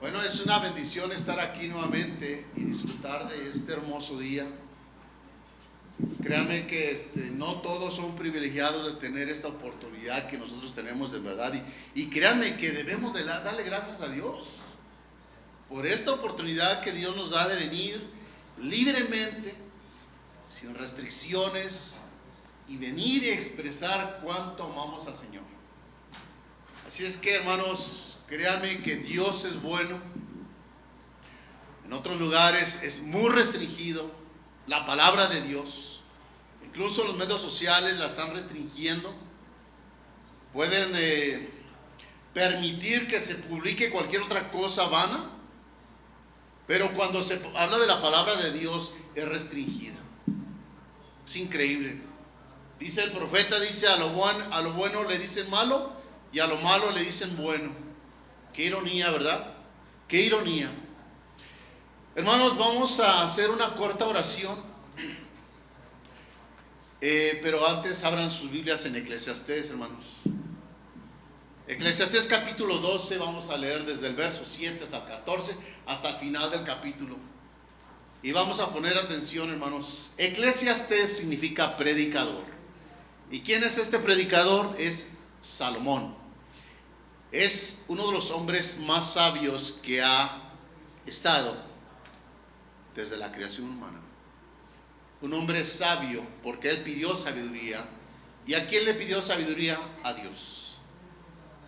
Bueno, es una bendición estar aquí nuevamente y disfrutar de este hermoso día. Créanme que no todos son privilegiados de tener esta oportunidad que nosotros tenemos de verdad. Y créanme que debemos de darle gracias a Dios por esta oportunidad que Dios nos da de venir libremente, sin restricciones, y venir y expresar cuánto amamos al Señor. Así es que, hermanos, créanme que Dios es bueno. En otros lugares es muy restringido la palabra de Dios. Incluso los medios sociales la están restringiendo. Pueden permitir que se publique cualquier otra cosa vana, pero cuando se habla de la palabra de Dios es restringida. Es increíble. Dice el profeta, dice a lo bueno le dicen malo y a lo malo le dicen bueno. Qué ironía, ¿verdad? Qué ironía. Hermanos, vamos a hacer una corta oración. Pero antes abran sus Biblias en Eclesiastés, hermanos. Eclesiastés capítulo 12, vamos a leer desde el verso 7 hasta el 14, hasta el final del capítulo. Y vamos a poner atención, hermanos. Eclesiastés significa predicador. ¿Y quién es este predicador? Es Salomón. Es uno de los hombres más sabios que ha estado desde la creación humana. Un hombre sabio porque él pidió sabiduría. ¿Y a quién le pidió sabiduría? A Dios.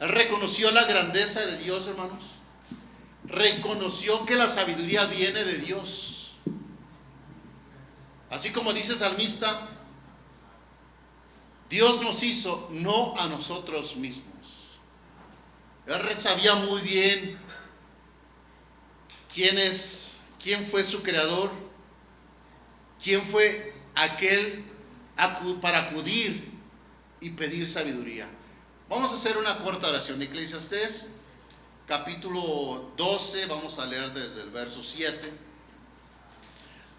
Él reconoció la grandeza de Dios, hermanos. Reconoció que la sabiduría viene de Dios. Así como dice el salmista, Dios nos hizo, no a nosotros mismos. Él sabía muy bien quién fue su creador, quién fue aquel para acudir y pedir sabiduría. Vamos a hacer una corta oración. Eclesiastés capítulo 12, vamos a leer desde el verso 7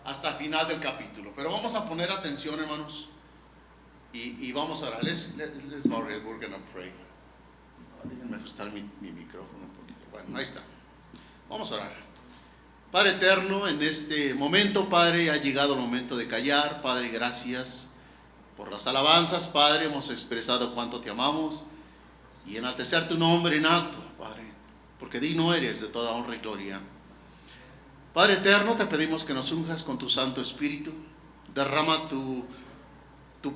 hasta el final del capítulo. Pero vamos a poner atención, hermanos, y vamos a orar. Let's bow our heads, we're gonna pray. Déjenme ajustar mi micrófono un poquito. Bueno, ahí está. Vamos a orar. Padre eterno, en este momento, Padre, ha llegado el momento de callar. Padre, gracias por las alabanzas. Padre, hemos expresado cuánto te amamos y enaltecer tu nombre en alto, Padre, porque digno eres de toda honra y gloria. Padre eterno, te pedimos que nos unjas con tu Santo Espíritu. Derrama tu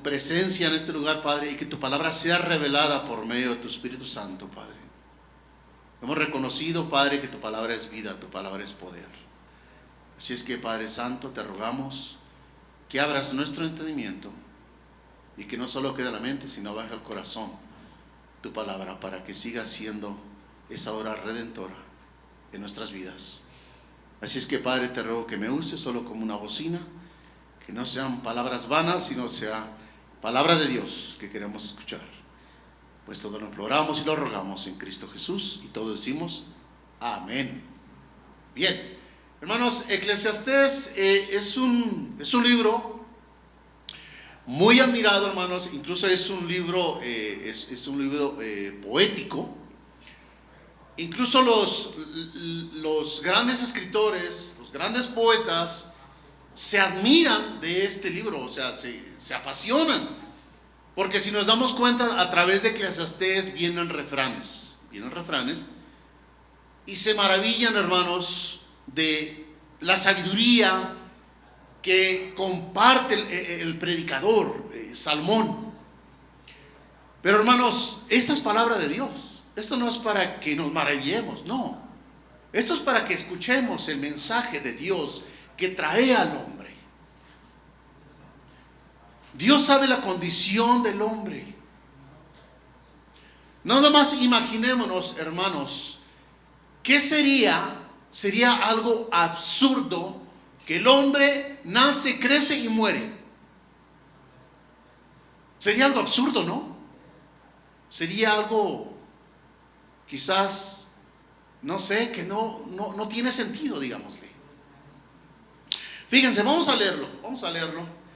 presencia en este lugar, Padre, y que tu palabra sea revelada por medio de tu Espíritu Santo, Padre. Hemos reconocido, Padre, que tu palabra es vida, tu palabra es poder. Así es que, Padre Santo, te rogamos que abras nuestro entendimiento y que no solo quede en la mente, sino baje al corazón tu palabra, para que siga siendo esa obra redentora en nuestras vidas. Así es que, Padre, te ruego que me uses solo como una bocina, que no sean palabras vanas, sino sea palabra de Dios que queremos escuchar. Pues todo lo imploramos y lo rogamos en Cristo Jesús, y todos decimos amén. Bien, hermanos, Eclesiastés es un libro muy admirado, hermanos. Incluso es un libro poético. Incluso los grandes escritores, los grandes poetas se admiran de este libro, o sea, se apasionan, porque si nos damos cuenta, a través de Eclesiastés vienen refranes, y se maravillan, hermanos, de la sabiduría que comparte el predicador, Salomón. Pero, hermanos, esta es palabra de Dios. Esto no es para que nos maravillemos, no. Esto es para que escuchemos el mensaje de Dios que trae al hombre. Dios sabe la condición del hombre. Nada más imaginémonos, hermanos, ¿qué sería algo absurdo que el hombre nace, crece y muere? Sería algo absurdo, ¿no? Sería algo quizás, no sé, que no tiene sentido, digámosle. Fíjense, vamos a leerlo.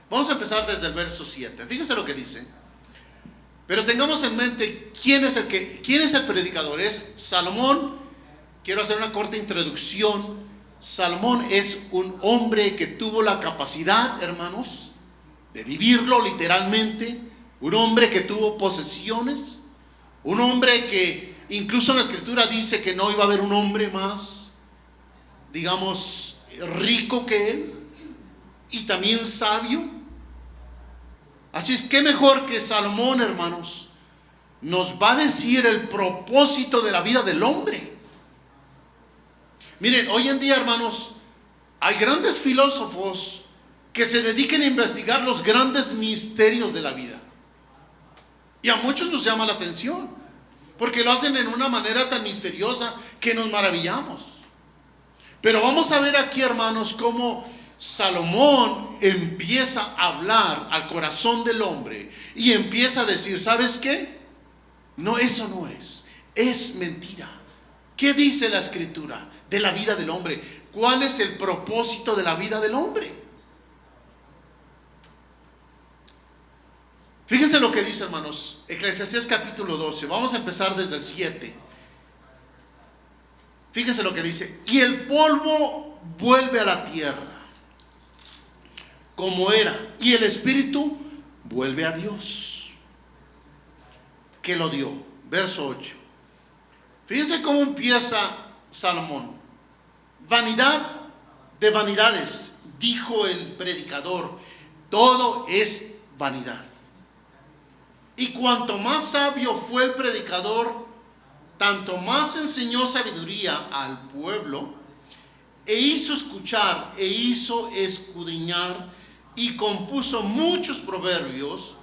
Vamos a empezar desde el verso 7. Fíjense lo que dice. Pero tengamos en mente quién es el predicador. Es Salomón, quiero hacer una corta introducción. Salomón es un hombre que tuvo la capacidad, hermanos, de vivirlo literalmente. Un hombre que tuvo posesiones. Un hombre que incluso en la escritura dice que no iba a haber un hombre más, digamos, rico que él. Y también sabio. Así es que mejor que Salomón, hermanos, nos va a decir el propósito de la vida del hombre. Miren, hoy en día, hermanos, hay grandes filósofos que se dediquen a investigar los grandes misterios de la vida. Y a muchos nos llama la atención, porque lo hacen en una manera tan misteriosa que nos maravillamos. Pero vamos a ver aquí, hermanos, cómo Salomón empieza a hablar al corazón del hombre y empieza a decir, ¿sabes qué? No, eso no es mentira. ¿Qué dice la escritura de la vida del hombre? ¿Cuál es el propósito de la vida del hombre? Fíjense lo que dice, hermanos, Eclesiastés capítulo 12. Vamos a empezar desde el 7. Fíjense lo que dice: y el polvo vuelve a la tierra como era, y el espíritu vuelve a Dios que lo dio. Verso 8. Fíjense cómo empieza Salomón. Vanidad de vanidades, dijo el predicador, todo es vanidad. Y cuanto más sabio fue el predicador, tanto más enseñó sabiduría al pueblo, e hizo escuchar, e hizo escudriñar, y compuso muchos proverbios.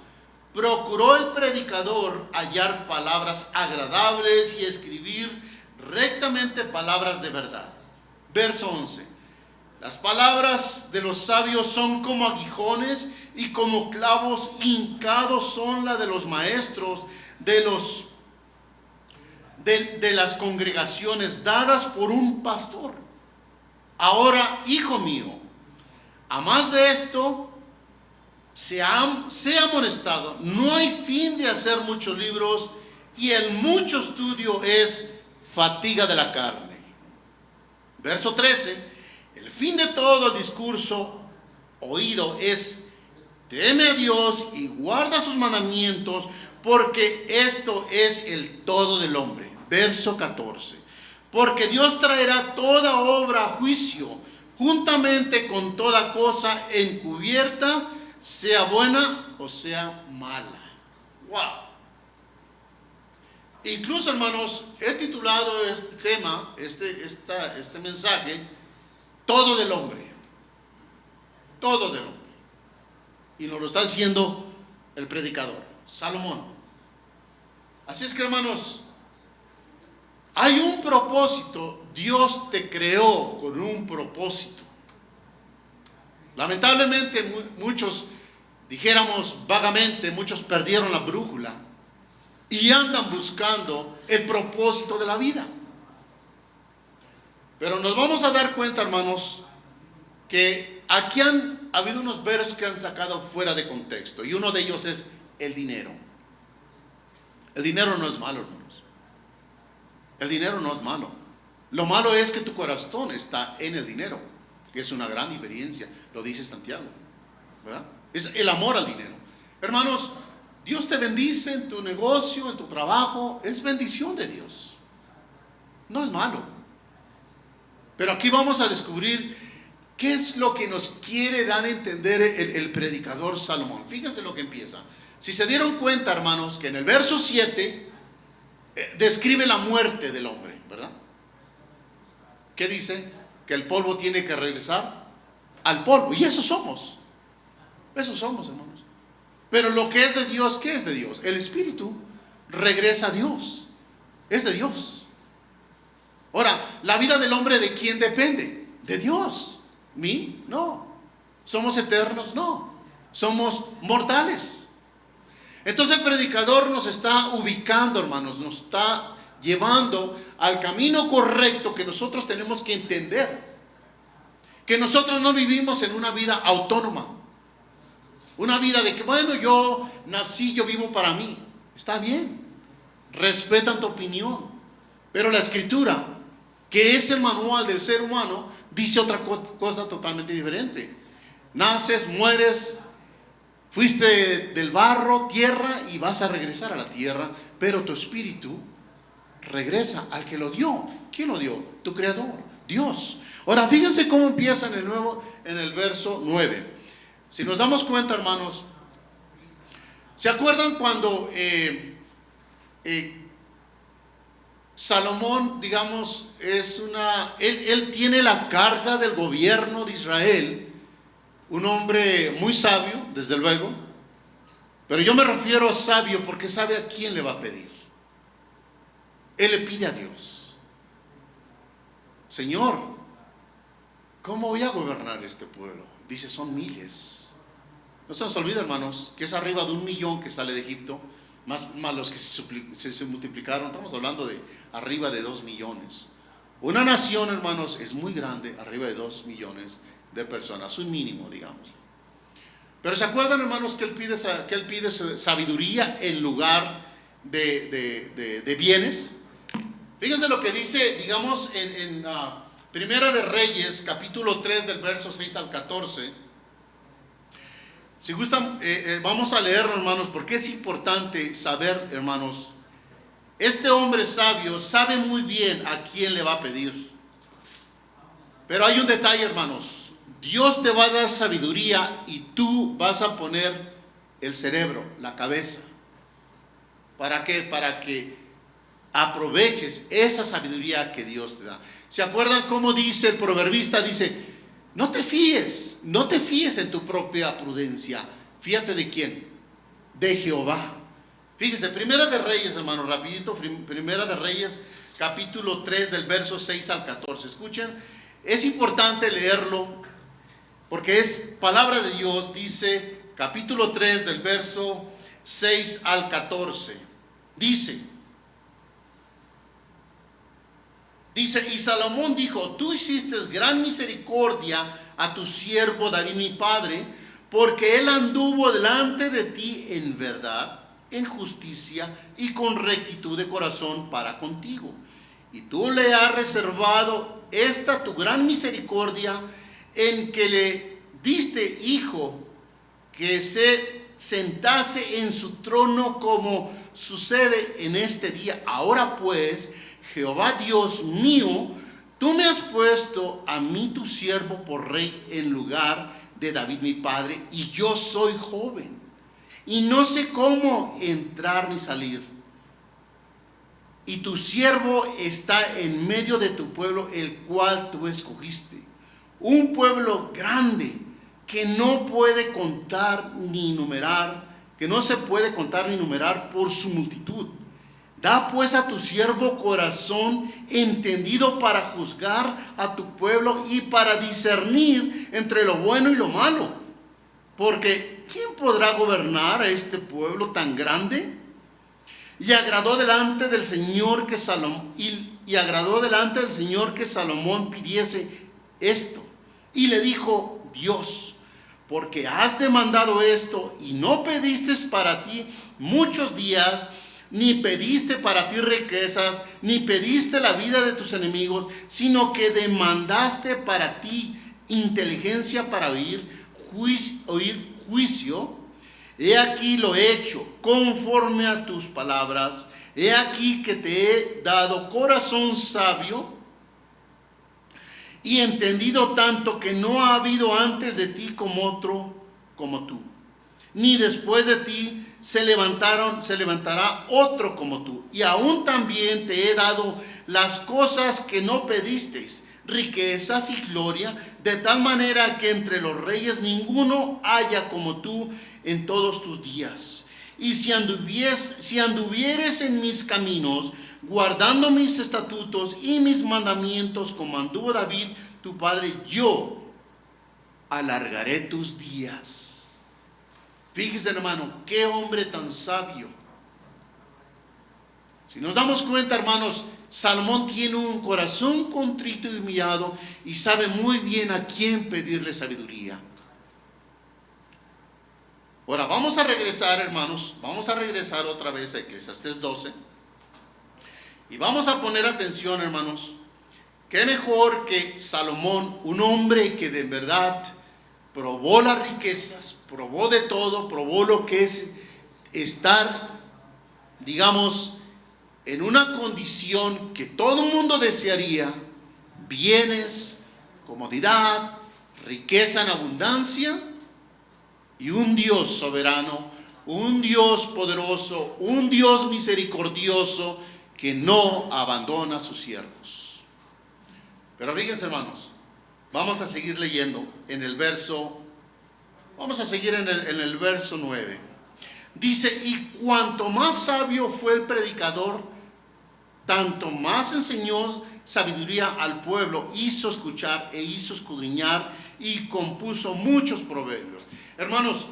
Procuró el predicador hallar palabras agradables y escribir rectamente palabras de verdad. Verso 11. Las palabras de los sabios son como aguijones, y como clavos hincados son la de los maestros de las congregaciones, dadas por un pastor. Ahora, hijo mío, a más de esto, sea amonestado. No hay fin de hacer muchos libros, y el mucho estudio es fatiga de la carne. Verso 13. El fin de todo el discurso oído es: teme a Dios y guarda sus mandamientos, porque esto es el todo del hombre. Verso 14. Porque Dios traerá toda obra a juicio, juntamente con toda cosa encubierta, sea buena o sea mala. Wow. Incluso, hermanos, he titulado este tema, este mensaje, todo del hombre. Todo del hombre. Y nos lo está diciendo el predicador, Salomón. Así es que, hermanos, hay un propósito. Dios te creó con un propósito. Lamentablemente, muchos, dijéramos vagamente, muchos perdieron la brújula y andan buscando el propósito de la vida. Pero nos vamos a dar cuenta, hermanos, que aquí han habido unos versos que han sacado fuera de contexto, y uno de ellos es el dinero. El dinero no es malo, hermanos. El dinero no es malo. Lo malo es que tu corazón está en el dinero, que es una gran diferencia. Lo dice Santiago, ¿verdad? Es el amor al dinero. Hermanos, Dios te bendice en tu negocio, en tu trabajo. Es bendición de Dios. No es malo. Pero aquí vamos a descubrir qué es lo que nos quiere dar a entender el predicador Salomón. Fíjense lo que empieza. Si se dieron cuenta, hermanos, que en el verso 7 describe la muerte del hombre, ¿verdad? ¿Qué dice? Que el polvo tiene que regresar al polvo. Y eso somos. Eso somos, hermanos. Pero lo que es de Dios, ¿qué es de Dios? El espíritu regresa a Dios. Es de Dios. Ahora, la vida del hombre, ¿de quién depende? De Dios. ¿Mí? No. ¿Somos eternos? No. Somos mortales. Entonces el predicador nos está ubicando, hermanos, nos está llevando al camino correcto que nosotros tenemos que entender. Que nosotros no vivimos en una vida autónoma. Una vida de que, bueno, yo nací, yo vivo para mí. Está bien. Respetan tu opinión. Pero la escritura, que es el manual del ser humano, dice otra cosa totalmente diferente. Naces, mueres, fuiste del barro, tierra, y vas a regresar a la tierra, pero tu espíritu regresa al que lo dio. ¿Quién lo dio? Tu creador, Dios. Ahora fíjense cómo empieza en el verso 9. Si nos damos cuenta, hermanos, ¿se acuerdan cuando Salomón, digamos, él tiene la carga del gobierno de Israel? Un hombre muy sabio, desde luego, pero yo me refiero a sabio porque sabe a quién le va a pedir. Él le pide a Dios: Señor, ¿cómo voy a gobernar este pueblo? Dice, son miles. No se nos olvide, hermanos, que es arriba de 1 millón que sale de Egipto, más los que se multiplicaron. Estamos hablando de arriba de 2 millones. Una nación, hermanos, es muy grande, arriba de 2 millones de personas, un mínimo, digamos. Pero ¿se acuerdan, hermanos, que él pide sabiduría en lugar de bienes? Fíjense lo que dice, digamos, en Primera de Reyes, capítulo 3, del verso 6 al 14. Si gustan, vamos a leerlo, hermanos, porque es importante saber, hermanos. Este hombre sabio sabe muy bien a quién le va a pedir. Pero hay un detalle, hermanos. Dios te va a dar sabiduría y tú vas a poner el cerebro, la cabeza. ¿Para qué? Para que aproveches esa sabiduría que Dios te da. ¿Se acuerdan cómo dice el proverbista? Dice, no te fíes en tu propia prudencia. Fíjate de quién, de Jehová. Fíjense, Primera de Reyes, hermano, rapidito, Primera de Reyes, capítulo 3, del verso 6 al 14. Escuchen, es importante leerlo porque es palabra de Dios. Dice, capítulo 3, del verso 6 al 14. Dice, y Salomón dijo, tú hiciste gran misericordia a tu siervo David mi padre, porque él anduvo delante de ti en verdad, en justicia y con rectitud de corazón para contigo. Y tú le has reservado esta tu gran misericordia, en que le diste hijo que se sentase en su trono, como sucede en este día. Ahora pues, Jehová Dios mío, tú me has puesto a mí tu siervo por rey en lugar de David mi padre, y yo soy joven y no sé cómo entrar ni salir. Y tu siervo está en medio de tu pueblo, el cual tú escogiste, un pueblo grande que no puede contar ni numerar, que no se puede contar ni numerar por su multitud. Da pues a tu siervo corazón entendido para juzgar a tu pueblo y para discernir entre lo bueno y lo malo. Porque ¿quién podrá gobernar a este pueblo tan grande? Y agradó delante del Señor que Salomón pidiese esto. Y le dijo Dios, porque has demandado esto y no pediste para ti muchos días, ni pediste para ti riquezas, ni pediste la vida de tus enemigos, sino que demandaste para ti inteligencia para oír juicio. He aquí lo he hecho conforme a tus palabras. He aquí que te he dado corazón sabio y entendido tanto, que no ha habido antes de ti como otro como tú, ni después de ti se levantará otro como tú. Y aún también te he dado las cosas que no pedisteis, riquezas y gloria, de tal manera que entre los reyes ninguno haya como tú en todos tus días. Y si anduvieres en mis caminos, guardando mis estatutos y mis mandamientos, como anduvo David tu padre, yo alargaré tus días. Fíjese, hermano, qué hombre tan sabio. Si nos damos cuenta, hermanos, Salomón tiene un corazón contrito y humillado y sabe muy bien a quién pedirle sabiduría. Ahora vamos a regresar, hermanos, otra vez a Eclesiastés 12 y vamos a poner atención, hermanos, qué mejor que Salomón, un hombre que de verdad probó las riquezas, probó de todo, probó lo que es estar, digamos, en una condición que todo el mundo desearía: bienes, comodidad, riqueza en abundancia, y un Dios soberano, un Dios poderoso, un Dios misericordioso que no abandona a sus siervos. Pero fíjense, hermanos, vamos a seguir leyendo en el verso, vamos a seguir en el verso 9. Dice: y cuanto más sabio fue el predicador, tanto más enseñó sabiduría al pueblo, hizo escuchar e hizo escudriñar, y compuso muchos proverbios. Hermanos,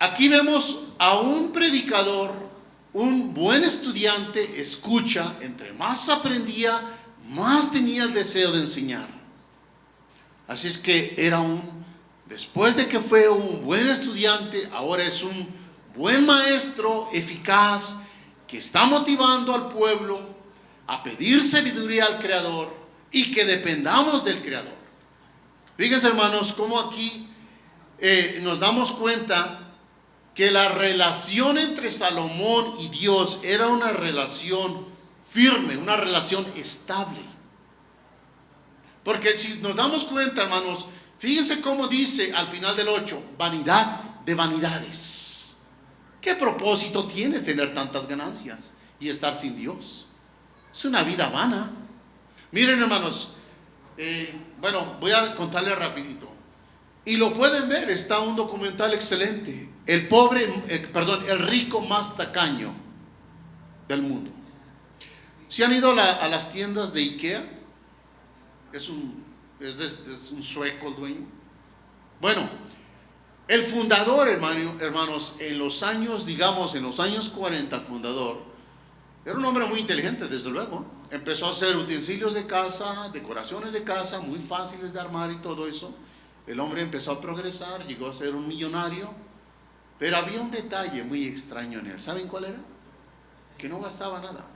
aquí vemos a un predicador, un buen estudiante, escucha, entre más aprendía, más tenía el deseo de enseñar. Así es que después de que fue un buen estudiante, ahora es un buen maestro eficaz, que está motivando al pueblo a pedir sabiduría al Creador y que dependamos del Creador. Fíjense, hermanos, cómo aquí nos damos cuenta que la relación entre Salomón y Dios era una relación firme, una relación estable. Porque si nos damos cuenta, hermanos, fíjense cómo dice al final del 8: vanidad de vanidades. ¿Qué propósito tiene tener tantas ganancias y estar sin Dios? Es una vida vana. Miren, hermanos, bueno, voy a contarles rapidito. Y lo pueden ver, está un documental excelente. El rico más tacaño del mundo. ¿Se han ido a las tiendas de IKEA? Es un sueco el dueño. Bueno, el fundador, hermanos, en los años 40, el fundador era un hombre muy inteligente, desde luego. Empezó a hacer utensilios de casa, decoraciones de casa, muy fáciles de armar y todo eso. El hombre empezó a progresar, llegó a ser un millonario, pero había un detalle muy extraño en él. ¿Saben cuál era? Que no gastaba nada.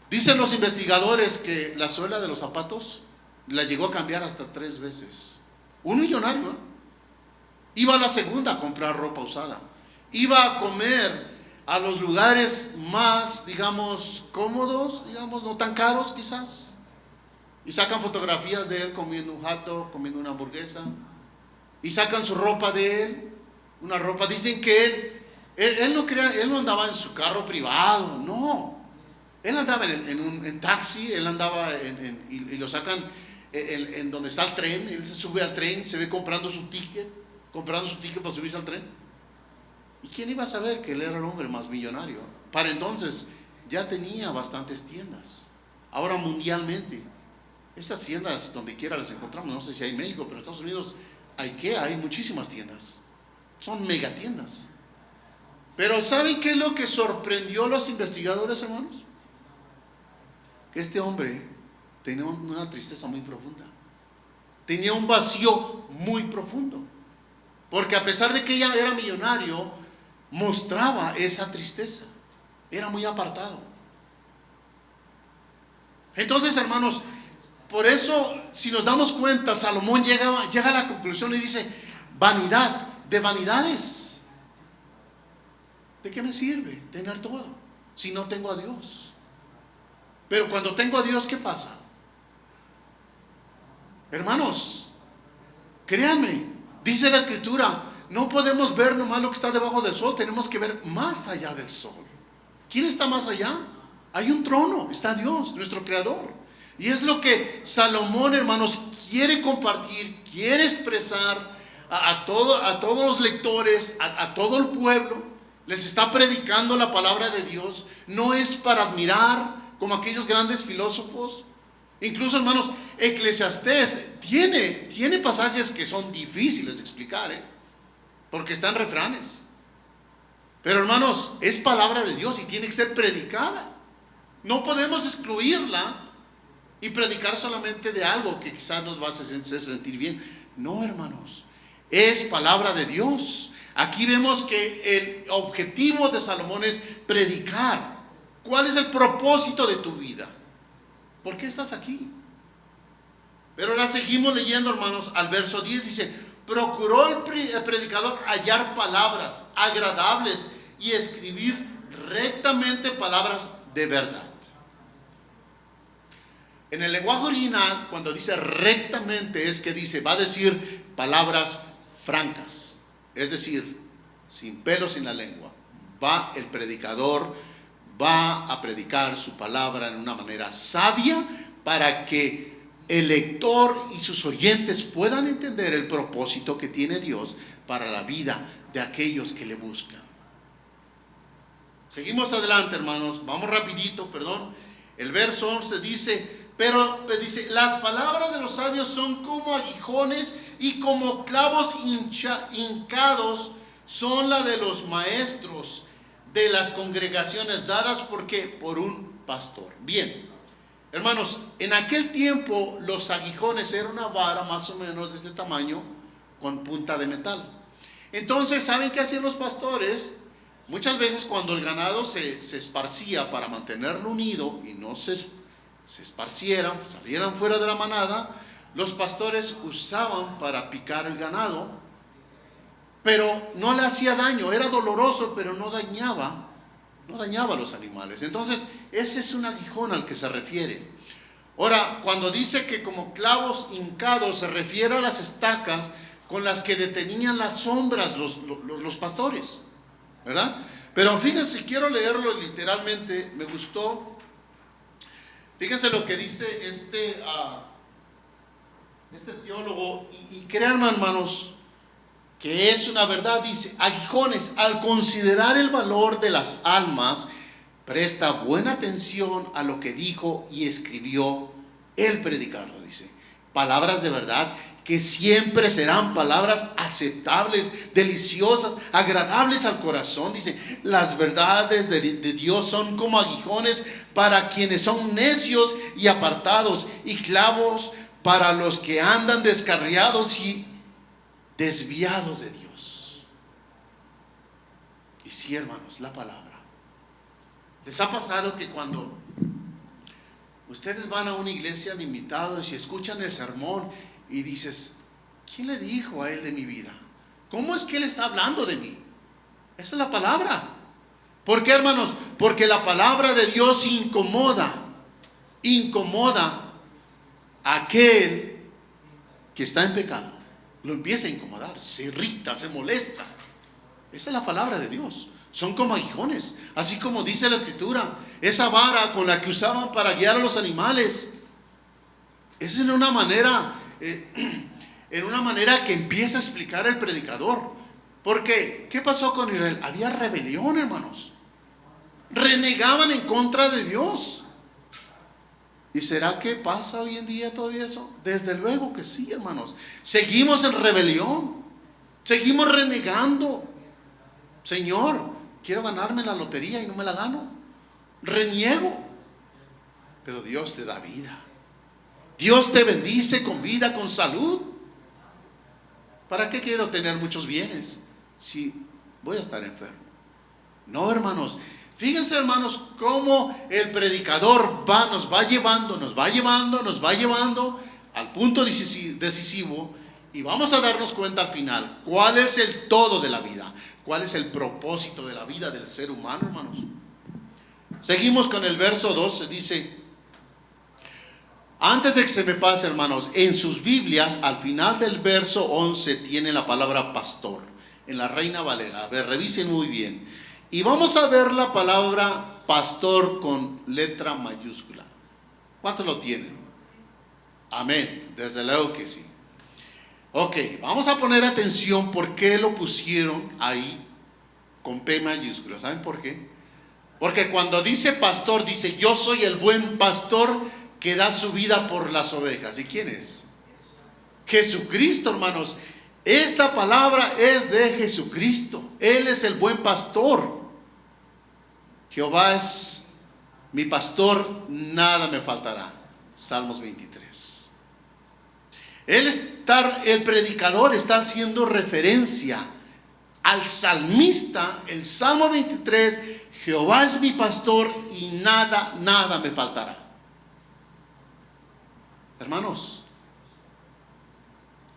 Dicen los investigadores que la suela de los zapatos la llegó a cambiar hasta 3 veces. Un millonario, ¿eh? Iba a la segunda a comprar ropa usada. Iba a comer a los lugares más, digamos, cómodos, digamos, no tan caros quizás. Y sacan fotografías de él comiendo un hot dog, comiendo una hamburguesa. Y sacan su ropa de él, una ropa. Dicen que él no andaba en su carro privado, no. Él andaba en taxi, él andaba y lo sacan en donde está el tren. Él se sube al tren, se ve comprando su ticket para subirse al tren. ¿Y quién iba a saber que él era el hombre más millonario? Para entonces ya tenía bastantes tiendas. Ahora mundialmente, estas tiendas donde quiera las encontramos. No sé si hay en México, pero en Estados Unidos hay muchísimas tiendas. Son megatiendas. Pero ¿saben qué es lo que sorprendió a los investigadores, hermanos? Que este hombre tenía una tristeza muy profunda. Tenía un vacío muy profundo. Porque a pesar de que ella era millonario, mostraba esa tristeza. Era muy apartado. Entonces, hermanos, por eso, si nos damos cuenta, Salomón llega a la conclusión y dice: vanidad de vanidades. ¿De qué me sirve tener todo si no tengo a Dios? Pero cuando tengo a Dios, ¿qué pasa? Hermanos, créanme, dice la Escritura, no podemos ver nomás lo que está debajo del sol, tenemos que ver más allá del sol. ¿Quién está más allá? Hay un trono, está Dios, nuestro Creador. Y es lo que Salomón, hermanos, quiere compartir, quiere expresar a todos los lectores, a todo el pueblo. Les está predicando la palabra de Dios. No es para admirar como aquellos grandes filósofos. Incluso, hermanos, Eclesiastés tiene pasajes que son difíciles de explicar, porque están refranes. Pero, hermanos, es palabra de Dios y tiene que ser predicada. No podemos excluirla y predicar solamente de algo que quizás nos va a hacer sentir bien. No, hermanos, es palabra de Dios. Aquí vemos que el objetivo de Salomón es predicar. ¿Cuál es el propósito de tu vida? ¿Por qué estás aquí? Pero ahora seguimos leyendo, hermanos, al verso 10 dice: procuró el predicador hallar palabras agradables y escribir rectamente palabras de verdad. En el lenguaje original, cuando dice rectamente, es que dice, va a decir palabras francas, es decir, sin pelos en la lengua. El predicador va a predicar su palabra en una manera sabia para que el lector y sus oyentes puedan entender el propósito que tiene Dios para la vida de aquellos que le buscan. Seguimos adelante, hermanos, vamos rapidito, perdón. El verso 11 dice: pero dice, las palabras de los sabios son como aguijones y como clavos hincados son la de los maestros de las congregaciones dadas por un pastor. Bien, hermanos, en aquel tiempo los aguijones eran una vara más o menos de este tamaño con punta de metal. Entonces, ¿saben qué hacían los pastores? Muchas veces cuando el ganado se esparcía para mantenerlo unido y no se esparcieran, salieran fuera de la manada, los pastores usaban para picar el ganado, pero no le hacía daño, era doloroso, pero no dañaba a los animales. Entonces, ese es un aguijón al que se refiere. Ahora, cuando dice que como clavos hincados, se refiere a las estacas con las que detenían las sombras los pastores, ¿verdad? Pero fíjense, quiero leerlo literalmente, me gustó. Fíjense lo que dice este teólogo, y créanme, hermanos, que es una verdad. Dice: aguijones, al considerar el valor de las almas, presta buena atención a lo que dijo y escribió el predicador. Dice: palabras de verdad que siempre serán palabras aceptables, deliciosas, agradables al corazón. Dice: las verdades de Dios son como aguijones para quienes son necios y apartados, y clavos para los que andan descarriados y desviados de Dios. Y sí, hermanos, la palabra. ¿Les ha pasado que cuando ustedes van a una iglesia limitados y escuchan el sermón y dices: ¿quién le dijo a él de mi vida? ¿Cómo es que él está hablando de mí? Esa es la palabra. ¿Por qué, hermanos? Porque la palabra de Dios incomoda a aquel que está en pecado. Lo empieza a incomodar, se irrita, se molesta. Esa es la palabra de Dios. Son como aguijones, así como dice la Escritura, esa vara con la que usaban para guiar a los animales. Es en una manera que empieza a explicar el predicador. Porque, ¿qué pasó con Israel? Había rebelión, hermanos. Renegaban en contra de Dios. ¿Y será que pasa hoy en día todavía eso? Desde luego que sí, hermanos. Seguimos en rebelión, seguimos renegando. Señor, quiero ganarme la lotería y no me la gano, reniego. Pero Dios te da vida, Dios te bendice con vida, con salud. ¿Para qué quiero tener muchos bienes si voy a estar enfermo? No, hermanos. Fíjense, hermanos, cómo el predicador nos va llevando al punto decisivo, y vamos a darnos cuenta al final cuál es el todo de la vida, cuál es el propósito de la vida del ser humano, hermanos. Seguimos con el verso 12, dice, antes de que se me pase, hermanos, en sus Biblias, al final del verso 11 tiene la palabra pastor, en la Reina Valera. A ver, revisen muy bien. Y vamos a ver la palabra pastor con letra mayúscula. ¿Cuántos lo tienen? Amén, desde luego que sí. Ok, vamos a poner atención por qué lo pusieron ahí con P mayúscula. ¿Saben por qué? Porque cuando dice pastor, dice: yo soy el buen pastor que da su vida por las ovejas. ¿Y quién es? Jesucristo, hermanos. Esta palabra es de Jesucristo. Él es el buen pastor. Jehová es mi pastor, nada me faltará. Salmos 23. El predicador está haciendo referencia al salmista, el Salmo 23. Jehová es mi pastor y nada me faltará. Hermanos,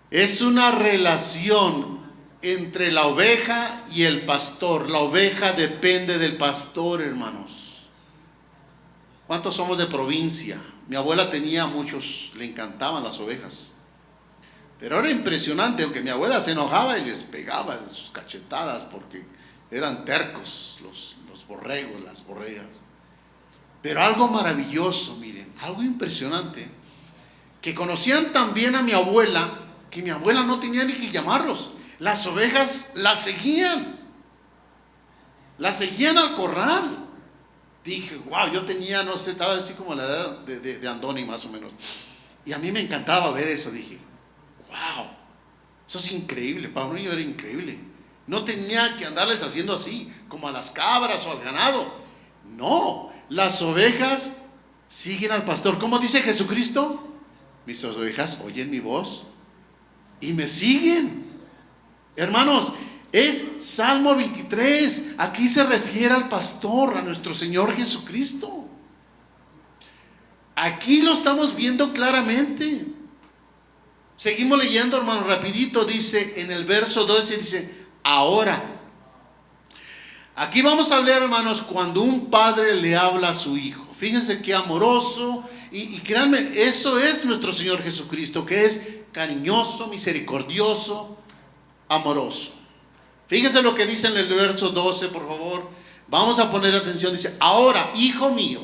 es una relación entre la oveja y el pastor. La oveja depende del pastor, hermanos. ¿Cuántos somos de provincia? Mi abuela tenía muchos, le encantaban las ovejas. Pero era impresionante, aunque mi abuela se enojaba y les pegaba de sus cachetadas porque eran tercos los borregos, las borregas. Pero algo maravilloso, miren, algo impresionante, que conocían tan bien a mi abuela, que mi abuela no tenía ni que llamarlos. Las ovejas las seguían al corral. Dije, wow, yo tenía, no sé, estaba así como la edad de Andoni más o menos. Y a mí me encantaba ver eso. Dije, wow, eso es increíble. Para un niño era increíble. No tenía que andarles haciendo así, como a las cabras o al ganado. No, las ovejas siguen al pastor. ¿Cómo dice Jesucristo? Mis ovejas oyen mi voz y me siguen. Hermanos, es Salmo 23. Aquí se refiere al pastor, a nuestro Señor Jesucristo. Aquí lo estamos viendo claramente. Seguimos leyendo, hermanos, rapidito. Dice en el verso 12, dice, ahora. Aquí vamos a hablar, hermanos, cuando un padre le habla a su hijo. Fíjense qué amoroso. Y créanme, eso es nuestro Señor Jesucristo, que es cariñoso, misericordioso, amoroso. Fíjense lo que dice en el verso 12, por favor. Vamos a poner atención. Dice, ahora, hijo mío,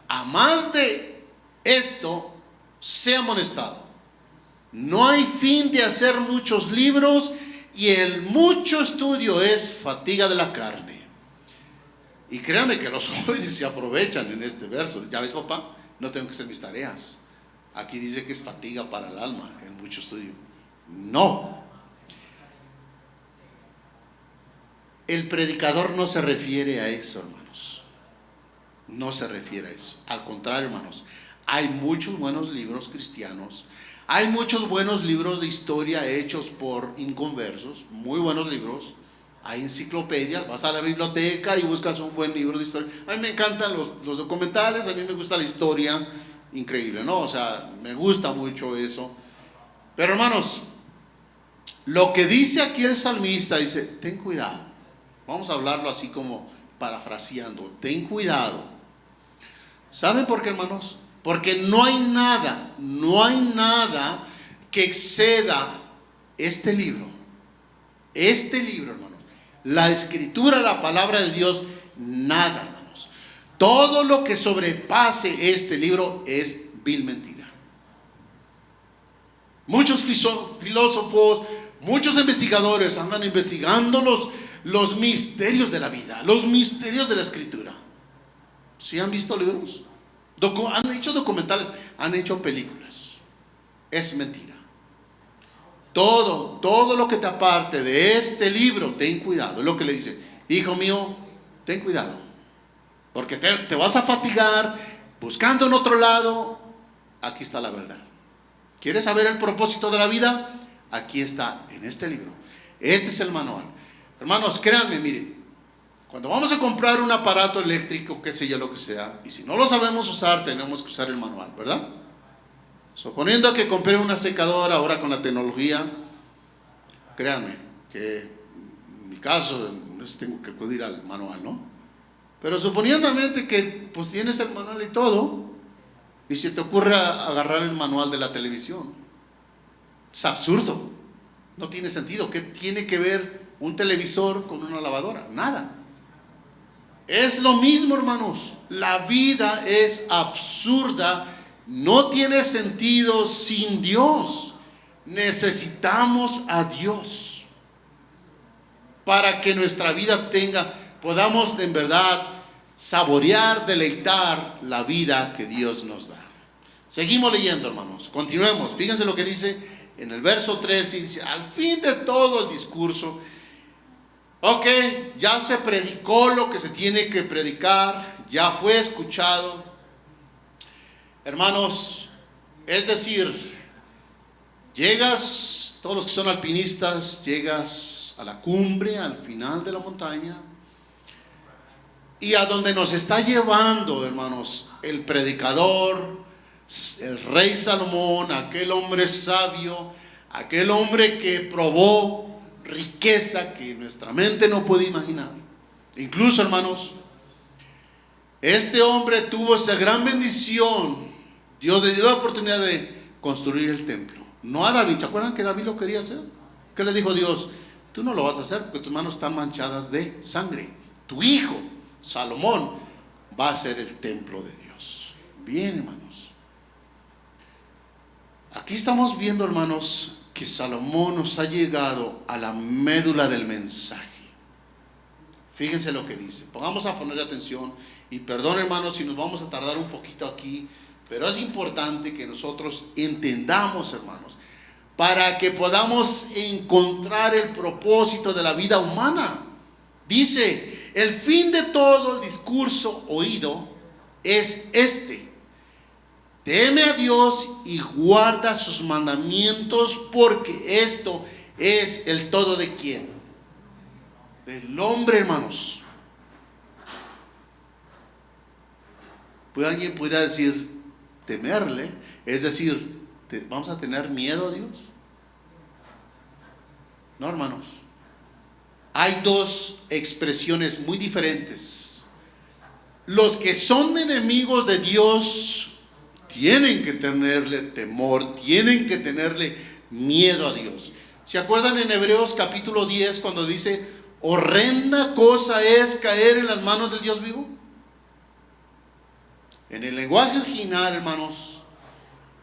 a más de esto, sea amonestado. No hay fin de hacer muchos libros, y el mucho estudio es fatiga de la carne. Y créanme que los jóvenes se aprovechan en este verso. Ya ves, papá, no tengo que hacer mis tareas. Aquí dice que es fatiga para el alma, el mucho estudio. No. El predicador no se refiere a eso, hermanos. No se refiere a eso. Al contrario, hermanos, hay muchos buenos libros cristianos. Hay muchos buenos libros de historia hechos por inconversos. Muy buenos libros. Hay enciclopedias. Vas a la biblioteca y buscas un buen libro de historia. A mí me encantan los documentales. A mí me gusta la historia. Increíble, ¿no? O sea, me gusta mucho eso. Pero, hermanos, lo que dice aquí el salmista, dice, ten cuidado. Vamos a hablarlo así como parafraseando. Ten cuidado. ¿Saben por qué, hermanos? Porque no hay nada que exceda este libro. Este libro, hermanos. La escritura, la palabra de Dios, nada, hermanos. Todo lo que sobrepase este libro es vil mentira. Muchos filósofos, muchos investigadores andan investigando los misterios de la vida, los misterios de la escritura. ¿Sí han visto libros? Han hecho documentales, han hecho películas. Es mentira. Todo lo que te aparte de este libro, ten cuidado. Es lo que le dice, hijo mío, ten cuidado, porque te vas a fatigar buscando en otro lado. Aquí está la verdad. ¿Quieres saber el propósito de la vida? Aquí está, en este libro. Este es el manual. Hermanos, créanme, miren, cuando vamos a comprar un aparato eléctrico, qué sé yo, lo que sea, y si no lo sabemos usar, tenemos que usar el manual, ¿verdad? Suponiendo que compré una secadora ahora con la tecnología, créanme que en mi caso tengo que acudir al manual, ¿no? Pero suponiéndamente que pues tienes el manual y todo, y se te ocurre agarrar el manual de la televisión, es absurdo, no tiene sentido. ¿Qué tiene que ver un televisor con una lavadora? Nada. Es lo mismo, hermanos. La vida es absurda, no tiene sentido sin Dios. Necesitamos a Dios para que nuestra vida podamos en verdad saborear, deleitar la vida que Dios nos da. Seguimos leyendo, hermanos, continuemos. Fíjense lo que dice en el verso 3, dice, al fin de todo el discurso, ok, ya se predicó lo que se tiene que predicar, ya fue escuchado. Hermanos, es decir, llegas, todos los que son alpinistas, llegas a la cumbre, al final de la montaña, y a donde nos está llevando, hermanos, el predicador, El rey Salomón, aquel hombre sabio, aquel hombre que probó riqueza que nuestra mente no puede imaginar. Incluso, hermanos, este hombre tuvo esa gran bendición. Dios le dio la oportunidad de construir el templo. No a David. ¿Se acuerdan que David lo quería hacer? ¿Qué le dijo Dios? Tú no lo vas a hacer porque tus manos están manchadas de sangre. Tu hijo, Salomón, va a ser el templo de Dios. Bien, hermanos. Aquí estamos viendo, hermanos, que Salomón nos ha llegado a la médula del mensaje. Fíjense lo que dice. Vamos a poner atención. Y perdón, hermanos, si nos vamos a tardar un poquito aquí, pero es importante que nosotros entendamos, hermanos, para que podamos encontrar el propósito de la vida humana. Dice: el fin de todo el discurso oído es este: teme a Dios y guarda sus mandamientos, porque esto es el todo de ¿quién? Del hombre, hermanos. Pues alguien pudiera decir temerle, es decir, ¿vamos a tener miedo a Dios? No, hermanos. Hay dos expresiones muy diferentes. Los que son enemigos de Dios tienen que tenerle temor, tienen que tenerle miedo a Dios. ¿Se acuerdan en Hebreos capítulo 10 cuando dice: horrenda cosa es caer en las manos del Dios vivo? En el lenguaje original, hermanos,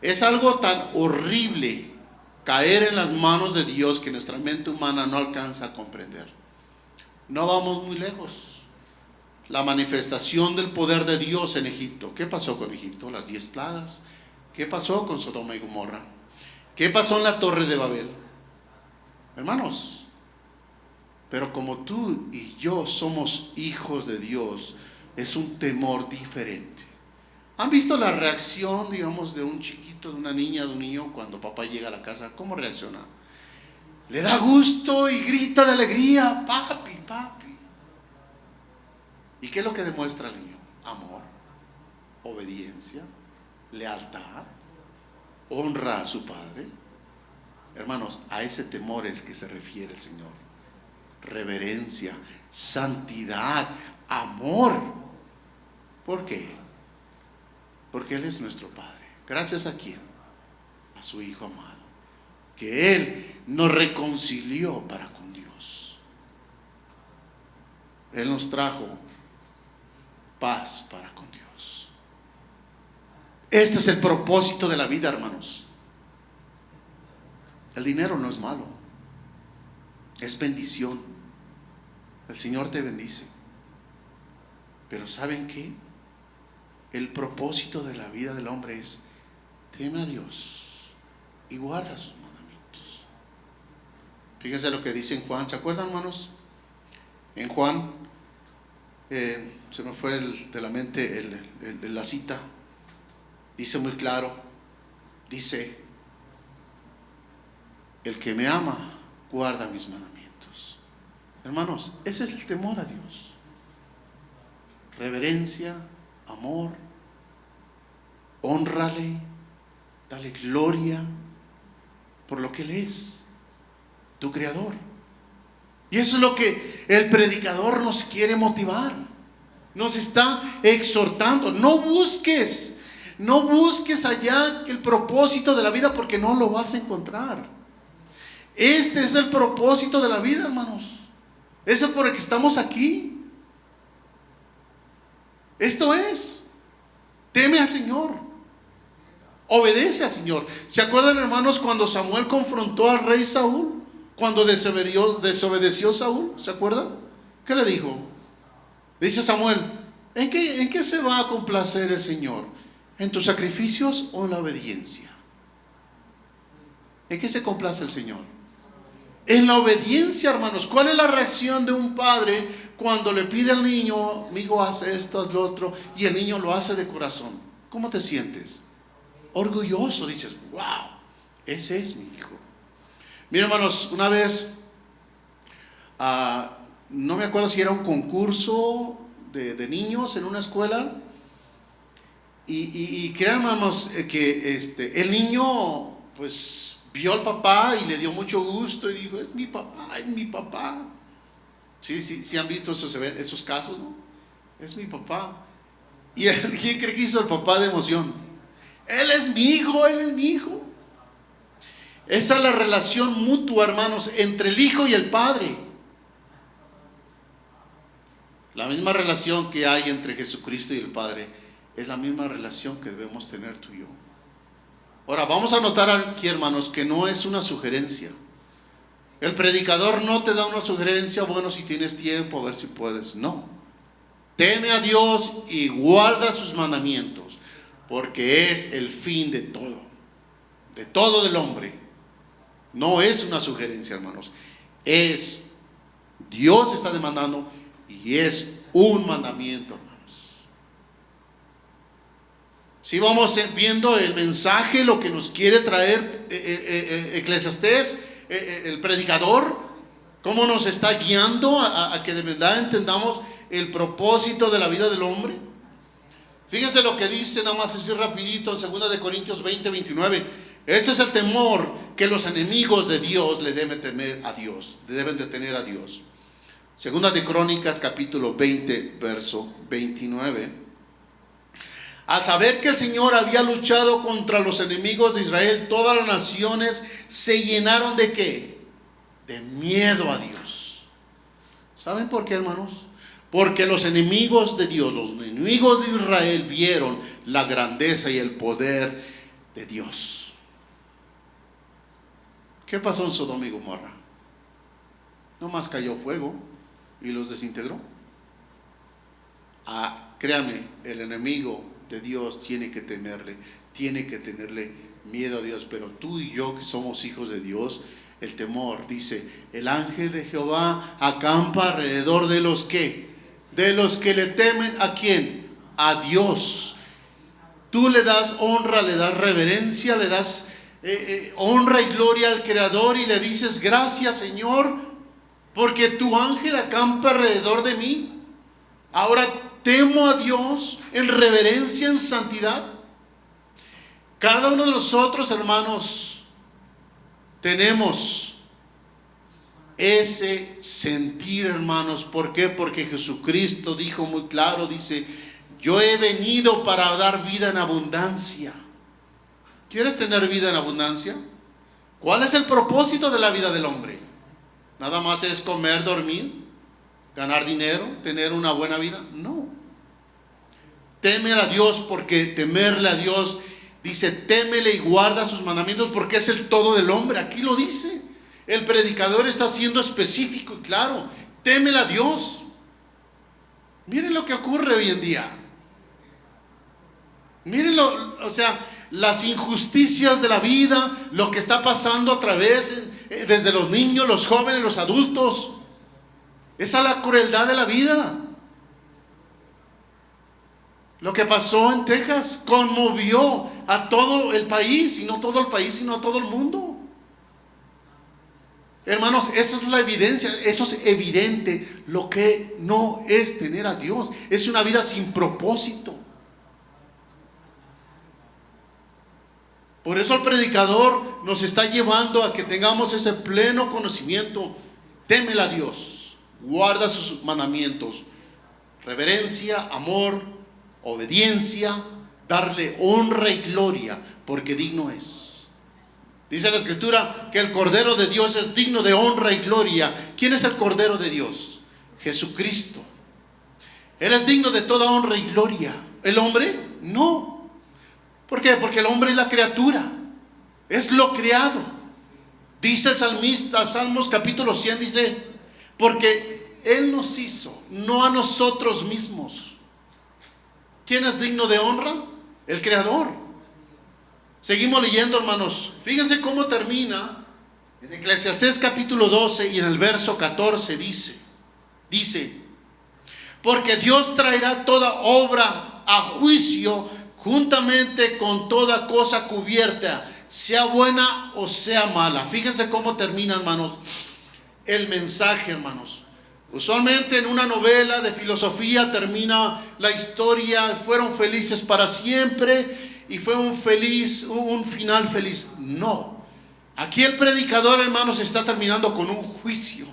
es algo tan horrible caer en las manos de Dios que nuestra mente humana no alcanza a comprender. No vamos muy lejos. La manifestación del poder de Dios en Egipto. ¿Qué pasó con Egipto? Las 10 plagas. ¿Qué pasó con Sodoma y Gomorra? ¿Qué pasó en la Torre de Babel? Hermanos, pero como tú y yo somos hijos de Dios, es un temor diferente. ¿Han visto la reacción, digamos, de un chiquito, de una niña, de un niño cuando papá llega a la casa? ¿Cómo reacciona? Le da gusto y grita de alegría: papi, papi. ¿Y qué es lo que demuestra el niño? Amor, obediencia, lealtad, honra a su padre. Hermanos, a ese temor es que se refiere el Señor. Reverencia, santidad, amor. ¿Por qué? Porque Él es nuestro Padre. ¿Gracias a quién? A su Hijo amado, que Él nos reconcilió para con Dios. Él nos trajo paz para con Dios. Este es el propósito de la vida, hermanos. El dinero no es malo, es bendición. El Señor te bendice. Pero ¿saben qué? El propósito de la vida del hombre es: teme a Dios y guarda sus mandamientos. Fíjense lo que dice en Juan. ¿Se acuerdan, hermanos? En Juan, se me fue de la mente la cita. Dice muy claro, dice: el que me ama guarda mis mandamientos. Hermanos, ese es el temor a Dios. Reverencia, amor, hónrale, dale gloria por lo que Él es, tu creador. Y eso es lo que el predicador nos quiere motivar, nos está exhortando. No busques allá el propósito de la vida, porque no lo vas a encontrar. Este es el propósito de la vida, hermanos. Eso es por el que estamos aquí. Esto es: teme al Señor, obedece al Señor. ¿Se acuerdan, hermanos, cuando Samuel confrontó al rey Saúl? Cuando desobedeció Saúl, ¿se acuerdan? ¿Qué le dijo? Dice Samuel: ¿en qué se va a complacer el Señor? ¿En tus sacrificios o en la obediencia? ¿En qué se complace el Señor? En la obediencia, hermanos. ¿Cuál es la reacción de un padre cuando le pide al niño: mi hijo, hace esto, haz lo otro, y el niño lo hace de corazón? ¿Cómo te sientes? Orgulloso. Dices: wow, ese es mi hijo. Miren, hermanos, una vez, no me acuerdo si era un concurso de niños en una escuela, Y crean, hermanos, que el niño pues vio al papá y le dio mucho gusto y dijo, es mi papá, es mi papá. Sí han visto esos casos, ¿no? Es mi papá. ¿Y quién cree que hizo el papá de emoción? Él es mi hijo, él es mi hijo. Esa es la relación mutua, hermanos, entre el hijo y el padre. La misma relación que hay entre Jesucristo y el Padre es la misma relación que debemos tener tú y yo. Ahora, vamos a notar aquí, hermanos, que no es una sugerencia. El predicador no te da una sugerencia, bueno, si tienes tiempo, a ver si puedes. No. Teme a Dios y guarda sus mandamientos, porque es el fin de todo del hombre. No es una sugerencia, hermanos. Dios está demandando y es un mandamiento, hermanos. Si vamos viendo el mensaje, lo que nos quiere traer Eclesiastés, el predicador, cómo nos está guiando a que de verdad entendamos el propósito de la vida del hombre. Fíjense lo que dice, nada más así rapidito, en 2 de Corintios 20:29. Ese es el temor que los enemigos de Dios le deben temer a Dios, deben de tener a Dios. 2 de Crónicas capítulo 20 verso 29. Al saber que el Señor había luchado contra los enemigos de Israel, todas las naciones se llenaron ¿de qué? De miedo a Dios. ¿Saben por qué, hermanos? Porque los enemigos de Dios, los enemigos de Israel, vieron la grandeza y el poder de Dios. ¿Qué pasó en Sodoma y Gomorra? Nomás cayó fuego y los desintegró. Créame, el enemigo de Dios tiene que temerle, tiene que tenerle miedo a Dios. Pero tú y yo, que somos hijos de Dios, el temor, dice, el ángel de Jehová acampa alrededor de los que, de los que le temen. ¿A quién? A Dios. Tú le das honra, le das reverencia, le das honra y gloria al Creador y le dices, gracias, Señor, porque tu ángel acampa alrededor de mí. Ahora temo a Dios en reverencia, en santidad. Cada uno de nosotros, hermanos, tenemos ese sentir, hermanos. ¿Por qué? Porque Jesucristo dijo muy claro, dice, yo he venido para dar vida en abundancia. ¿Quieres tener vida en abundancia? ¿Cuál es el propósito de la vida del hombre? ¿Nada más es comer, dormir, ganar dinero, tener una buena vida? No. Temer a Dios, porque temerle a Dios, dice, témele y guarda sus mandamientos, porque es el todo del hombre. Aquí lo dice. El predicador está siendo específico y claro. Témele a Dios. Miren lo que ocurre hoy en día. Miren las injusticias de la vida, lo que está pasando a través, desde los niños, los jóvenes, los adultos. Esa es la crueldad de la vida. Lo que pasó en Texas conmovió a todo el país, y no todo el país, sino a todo el mundo. Hermanos, esa es la evidencia, eso es evidente. Lo que no es tener a Dios es una vida sin propósito. Por eso el predicador nos está llevando a que tengamos ese pleno conocimiento. Témele a Dios, guarda sus mandamientos, reverencia, amor, obediencia, darle honra y gloria, porque digno es. Dice la Escritura que el Cordero de Dios es digno de honra y gloria. ¿Quién es el Cordero de Dios? Jesucristo. Él es digno de toda honra y gloria. ¿El hombre? No. ¿Por qué? Porque el hombre es la criatura, es lo creado. Dice el salmista, Salmos capítulo 100, dice, porque Él nos hizo, no a nosotros mismos. ¿Quién es digno de honra? El Creador. Seguimos leyendo, hermanos. Fíjense cómo termina en Eclesiastés capítulo 12 y en el verso 14 dice, porque Dios traerá toda obra a juicio juntamente con toda cosa cubierta, sea buena o sea mala. Fíjense cómo termina, hermanos, el mensaje, hermanos. Usualmente en una novela de filosofía termina la historia, fueron felices para siempre y fue un final feliz. No. Aquí el predicador, hermanos, está terminando con un juicio.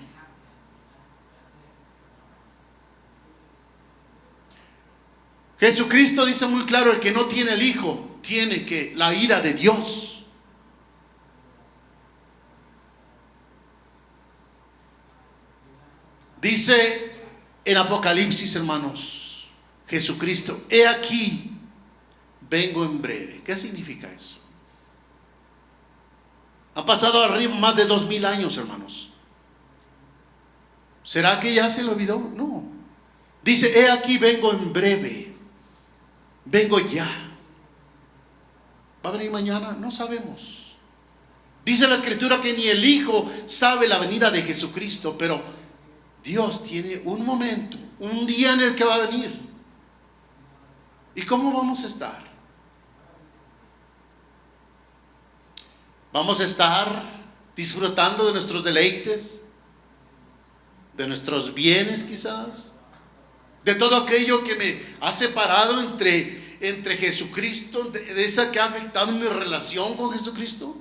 Jesucristo dice muy claro: el que no tiene el Hijo tiene que la ira de Dios. Dice en Apocalipsis, hermanos, Jesucristo: he aquí, vengo en breve. ¿Qué significa eso? Ha pasado arriba más de 2000 años, hermanos. ¿Será que ya se le olvidó? No. Dice: he aquí, vengo en breve. Vengo ya. ¿Va a venir mañana? No sabemos. Dice la Escritura que ni el Hijo sabe la venida de Jesucristo, pero Dios tiene un momento, un día en el que va a venir. ¿Y cómo vamos a estar? ¿Vamos a estar disfrutando de nuestros deleites, de nuestros bienes quizás, de todo aquello que me ha separado entre Jesucristo, de esa que ha afectado mi relación con Jesucristo?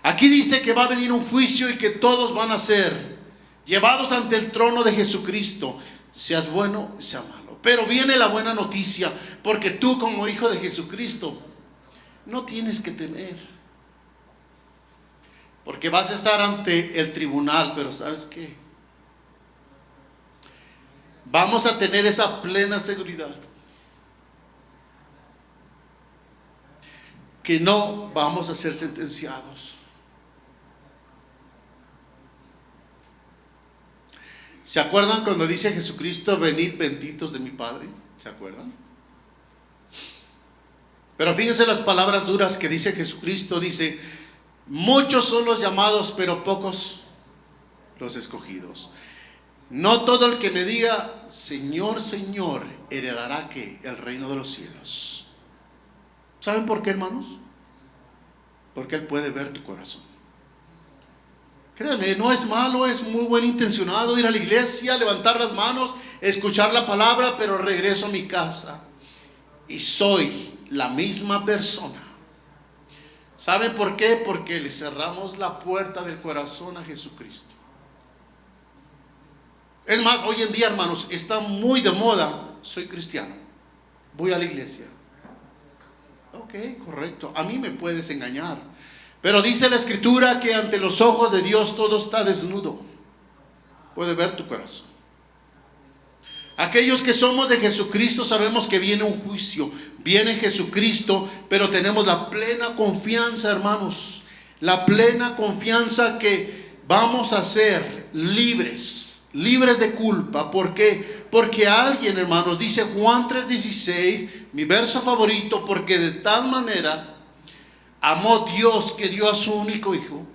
Aquí dice que va a venir un juicio y que todos van a ser llevados ante el trono de Jesucristo, seas bueno, sea malo. Pero viene la buena noticia, porque tú, como hijo de Jesucristo, no tienes que temer, porque vas a estar ante el tribunal. Pero ¿sabes qué? Vamos a tener esa plena seguridad que no vamos a ser sentenciados. ¿Se acuerdan cuando dice Jesucristo: venid benditos de mi Padre? ¿Se acuerdan? Pero fíjense las palabras duras que dice Jesucristo. Dice: muchos son los llamados, pero pocos los escogidos. No todo el que me diga Señor, Señor, heredará ¿qué? El reino de los cielos. ¿Saben por qué, hermanos? Porque Él puede ver tu corazón. Créanme, no es malo, es muy buen intencionado ir a la iglesia, levantar las manos, escuchar la palabra, pero regreso a mi casa y soy la misma persona. ¿Saben por qué? Porque le cerramos la puerta del corazón a Jesucristo. Es más, hoy en día, hermanos, está muy de moda: soy cristiano, voy a la iglesia. Ok, correcto, a mí me puedes engañar, pero dice la Escritura que ante los ojos de Dios todo está desnudo. Puede ver tu corazón. Aquellos que somos de Jesucristo sabemos que viene un juicio, viene Jesucristo, pero tenemos la plena confianza, hermanos, la plena confianza que vamos a ser libres de culpa. ¿Por qué? Porque alguien, hermanos, dice Juan 3:16, mi verso favorito: porque de tal manera amó Dios que dio a su único Hijo,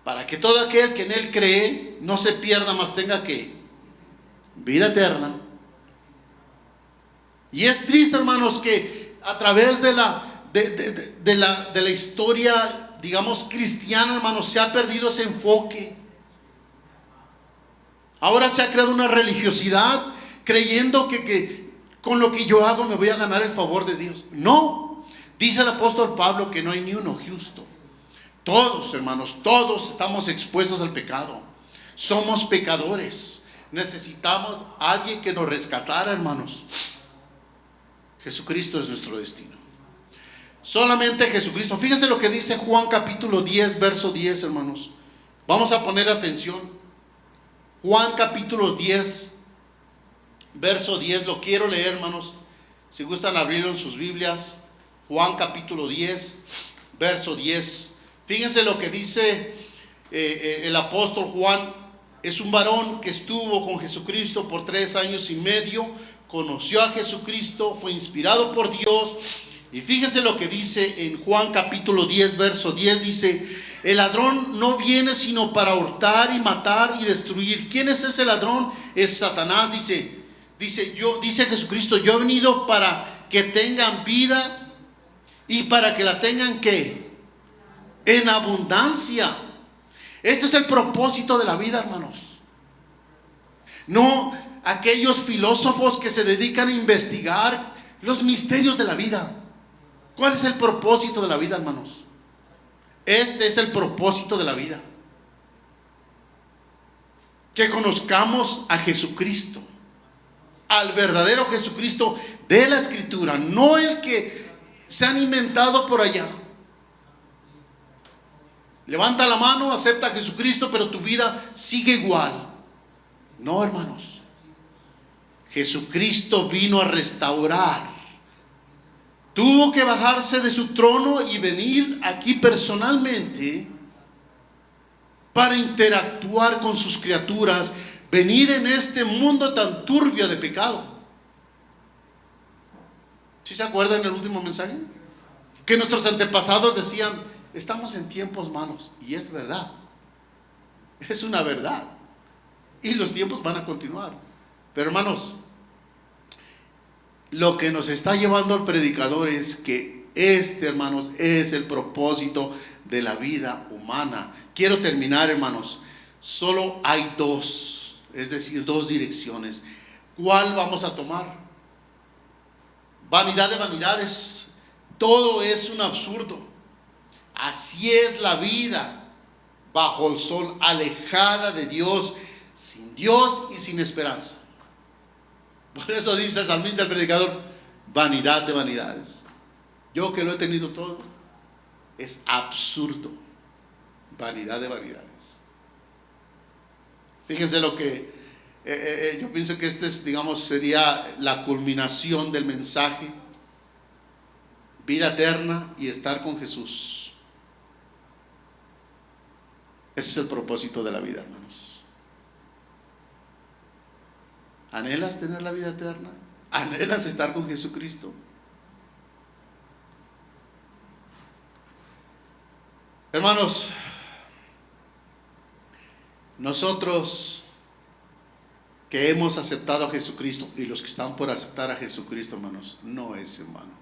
para que todo aquel que en Él cree no se pierda, mas tenga ¿qué? Vida eterna. Y es triste, hermanos, que a través de la historia, digamos, cristiana, hermanos, se ha perdido ese enfoque. Ahora se ha creado una religiosidad creyendo que con lo que yo hago me voy a ganar el favor de Dios. No. Dice el apóstol Pablo que no hay ni uno justo. Todos, hermanos, todos estamos expuestos al pecado. Somos pecadores. Necesitamos a alguien que nos rescatara, hermanos. Jesucristo es nuestro destino. Solamente Jesucristo. Fíjense lo que dice Juan capítulo 10, verso 10, hermanos. Vamos a poner atención. Juan capítulo 10, verso 10. Lo quiero leer, hermanos. Si gustan abrirlo en sus Biblias. Juan capítulo 10, verso 10. Fíjense lo que dice el apóstol Juan. Es un varón que estuvo con Jesucristo por 3 años y medio. Conoció a Jesucristo, fue inspirado por Dios. Y fíjense lo que dice en Juan capítulo 10, verso 10. Dice: el ladrón no viene sino para hurtar y matar y destruir. ¿Quién es ese ladrón? Es Satanás. Dice Jesucristo: yo he venido para que tengan vida y para que la tengan ¿qué? En abundancia. Este es el propósito de la vida, hermanos. No aquellos filósofos que se dedican a investigar los misterios de la vida. ¿Cuál es el propósito de la vida, hermanos? Este es el propósito de la vida. Que conozcamos a Jesucristo, al verdadero Jesucristo de la Escritura, no el que se han inventado por allá. Levanta la mano, acepta a Jesucristo, pero tu vida sigue igual. No, hermanos. Jesucristo vino a restaurar. Tuvo que bajarse de su trono y venir aquí personalmente para interactuar con sus criaturas, venir en este mundo tan turbio de pecado. ¿Sí se acuerdan del último mensaje? Que nuestros antepasados decían: estamos en tiempos malos. Y es verdad, es una verdad. Y los tiempos van a continuar. Pero hermanos, lo que nos está llevando al predicador es que hermanos, es el propósito de la vida humana. Quiero terminar, hermanos. Solo hay dos, es decir, dos direcciones. ¿Cuál vamos a tomar? Vanidad de vanidades. Todo es un absurdo. Así es la vida bajo el sol, alejada de Dios, sin Dios y sin esperanza. Por eso dice el salmista, el predicador: vanidad de vanidades. Yo que lo he tenido todo, es absurdo. Vanidad de vanidades. Fíjense lo que yo pienso que sería la culminación del mensaje: vida eterna y estar con Jesús. Ese es el propósito de la vida, hermanos. ¿Anhelas tener la vida eterna? ¿Anhelas estar con Jesucristo? Hermanos, nosotros que hemos aceptado a Jesucristo, y los que están por aceptar a Jesucristo, hermanos, no es en vano.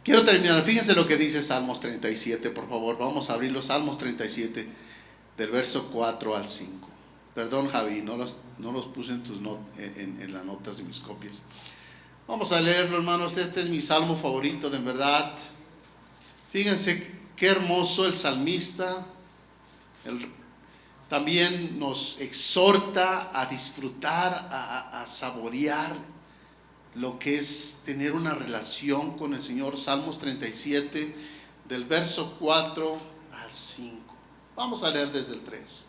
Quiero terminar. Fíjense lo que dice Salmos 37, por favor. Vamos a abrir los Salmos 37, del verso 4 al 5. Perdón, Javi, no los puse en las notas de mis copias. Vamos a leerlo, hermanos. Este es mi salmo favorito, de verdad. Fíjense qué hermoso el salmista. También nos exhorta a disfrutar, a saborear lo que es tener una relación con el Señor. Salmos 37, del verso 4 al 5. Vamos a leer desde el 3.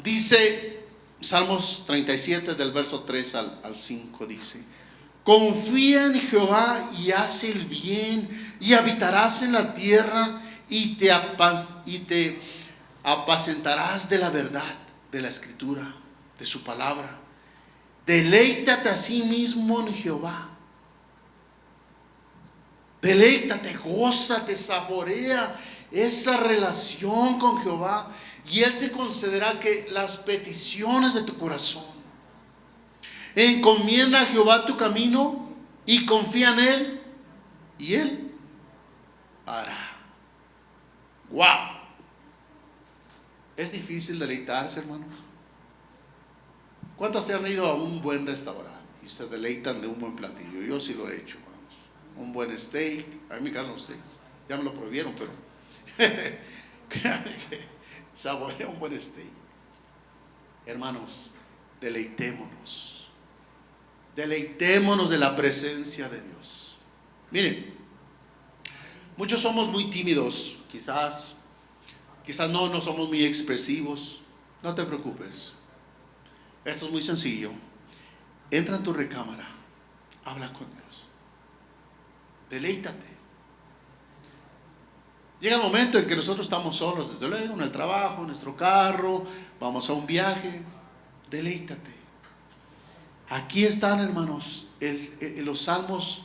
Dice Salmos 37, del verso 3 al 5, dice: confía en Jehová y haz el bien, y habitarás en la tierra, y te apacentarás de la verdad de la Escritura, de su palabra. Deleítate a sí mismo en Jehová. Deleítate, gózate, saborea esa relación con Jehová, y Él te concederá que las peticiones de tu corazón. Encomienda a Jehová tu camino y confía en Él, y Él hará. ¡Wow! Es difícil deleitarse, hermanos. ¿Cuántos se han ido a un buen restaurante y se deleitan de un buen platillo? Yo sí lo he hecho, hermanos. Un buen steak. A mí me encantan los steaks. Ya me lo prohibieron, pero créanme que saborea un buen steak. Hermanos, deleitémonos. Deleitémonos de la presencia de Dios. Miren, muchos somos muy tímidos, quizás no somos muy expresivos. No te preocupes. Esto es muy sencillo. Entra en tu recámara, habla con Dios, deleítate. Llega el momento en que nosotros estamos solos, desde luego, en el trabajo, en nuestro carro, vamos a un viaje. Deleítate. Aquí están, hermanos, los salmos.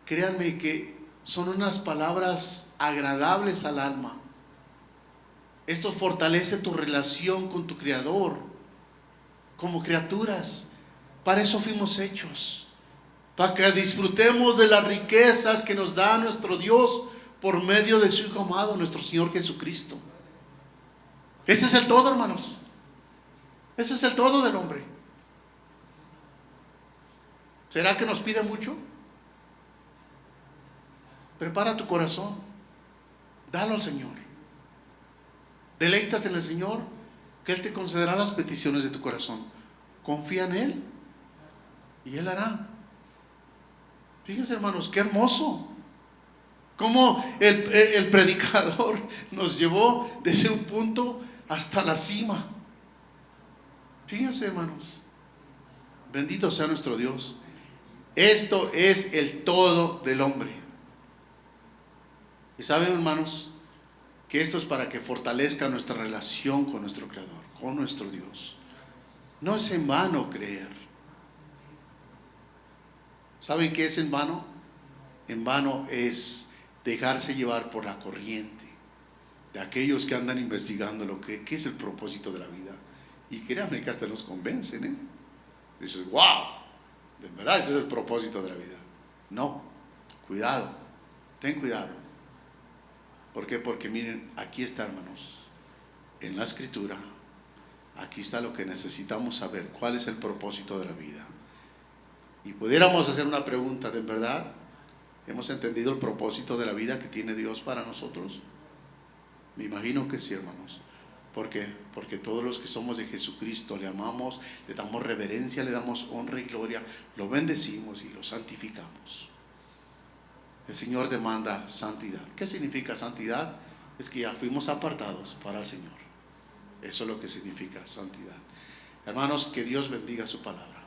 Créanme que son unas palabras agradables al alma. Esto fortalece tu relación con tu Creador. Como criaturas, para eso fuimos hechos, para que disfrutemos de las riquezas que nos da nuestro Dios por medio de su Hijo amado, nuestro Señor Jesucristo. Ese es el todo, hermanos. Ese es el todo del hombre. ¿Será que nos pide mucho? Prepara tu corazón, dalo al Señor, deleítate en el Señor, que Él te concederá las peticiones de tu corazón. Confía en Él y Él hará. Fíjense, hermanos, qué hermoso cómo el predicador nos llevó desde un punto hasta la cima. Fíjense, hermanos, bendito sea nuestro Dios. Esto es el todo del hombre. Y saben, hermanos, que esto es para que fortalezca nuestra relación con nuestro Creador, con nuestro Dios. No es en vano creer. ¿Saben qué es en vano? En vano es dejarse llevar por la corriente de aquellos que andan investigando qué es el propósito de la vida. Y créanme que hasta los convencen, ¿eh? Dices, wow, de verdad ese es el propósito de la vida. No, cuidado, ten cuidado. ¿Por qué? Porque miren, aquí está, hermanos, en la Escritura, aquí está lo que necesitamos saber, cuál es el propósito de la vida. Y pudiéramos hacer una pregunta, ¿de verdad hemos entendido el propósito de la vida que tiene Dios para nosotros? Me imagino que sí, hermanos. ¿Por qué? Porque todos los que somos de Jesucristo le amamos, le damos reverencia, le damos honra y gloria, lo bendecimos y lo santificamos. El Señor demanda santidad. ¿Qué significa santidad? Es que ya fuimos apartados para el Señor. Eso es lo que significa santidad. Hermanos, que Dios bendiga su palabra.